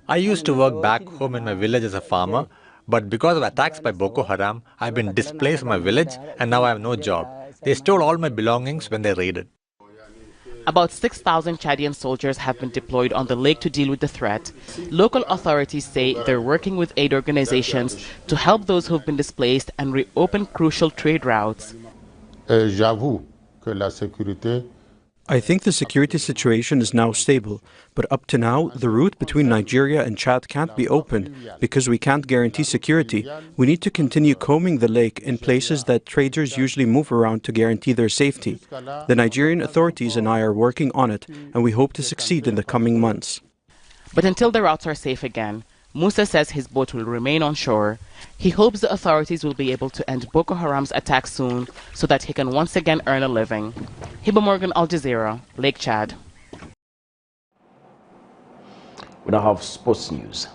I used to work back home in my village as a farmer, but because of attacks by Boko Haram, I've been displaced from my village and now I have no job. They stole all my belongings when they raided. About 6,000 Chadian soldiers have been deployed on the lake to deal with the threat. Local authorities say they're working with aid organizations to help those who've been displaced and reopen crucial trade routes. I think the security situation is now stable, but up to now, the route between Nigeria and Chad can't be opened because we can't guarantee security. We need to continue combing the lake in places that traders usually move around to guarantee their safety. The Nigerian authorities and I are working on it, and we hope to succeed in the coming months. But until the routes are safe again, Musa says his boat will remain on shore. He hopes the authorities will be able to end Boko Haram's attacks soon so that he can once again earn a living. Hiba Morgan, Al Jazeera, Lake Chad. We now have sports news.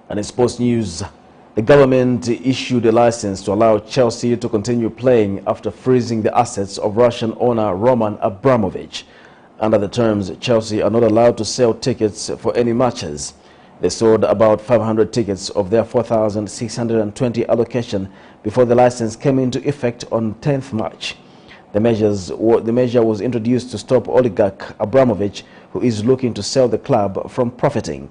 And in sports news, the government issued a license to allow Chelsea to continue playing after freezing the assets of Russian owner Roman Abramovich. Under the terms, Chelsea are not allowed to sell tickets for any matches. They sold about 500 tickets of their 4,620 allocation before the license came into effect on 10th March. The measure was introduced to stop oligarch Abramovich, who is looking to sell the club, from profiting.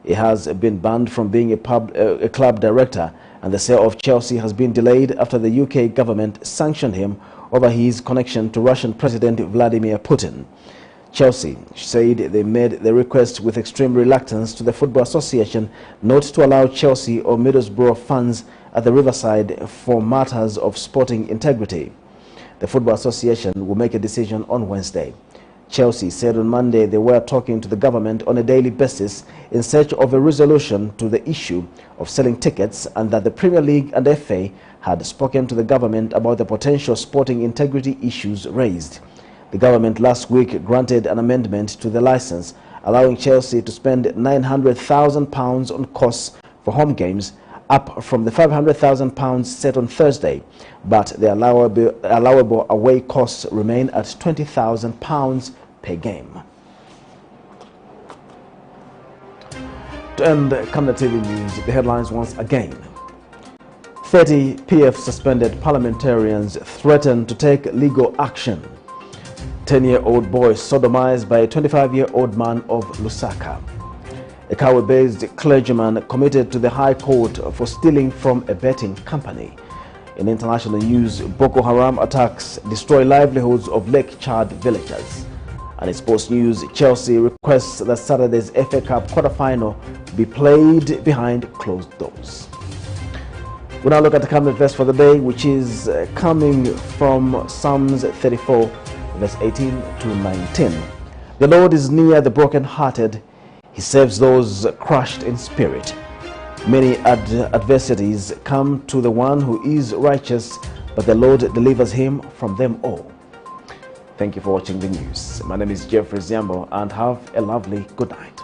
He has been banned from being a club director, and the sale of Chelsea has been delayed after the UK government sanctioned him over his connection to Russian President Vladimir Putin. Chelsea said they made the request with extreme reluctance to the Football Association not to allow Chelsea or Middlesbrough fans at the Riverside for matters of sporting integrity. The Football Association will make a decision on Wednesday. Chelsea said on Monday they were talking to the government on a daily basis in search of a resolution to the issue of selling tickets, and that the Premier League and FA had spoken to the government about the potential sporting integrity issues raised. The government last week granted an amendment to the license, allowing Chelsea to spend £900,000 on costs for home games, up from the £500,000 set on Thursday, but the allowable away costs remain at £20,000 per game. To end Camnet TV News, the headlines once again. 30 PF suspended parliamentarians threaten to take legal action. 10-year-old boy sodomized by a 25-year-old man of Lusaka. A KABWE-based clergyman committed to the High Court for stealing from a betting company. In international news, Boko Haram attacks destroy livelihoods of Lake Chad villagers. And in sports news, Chelsea requests that Saturday's FA Cup quarter-final be played behind closed doors. We now look at the Camnet verse for the day, which is coming from Psalms 34, verse 18 to 19. The Lord is near the brokenhearted. He saves those crushed in spirit. Many adversities come to the one who is righteous, but the Lord delivers him from them all. Thank you for watching the news. My name is Jeffrey Ziambo, and have a lovely good night.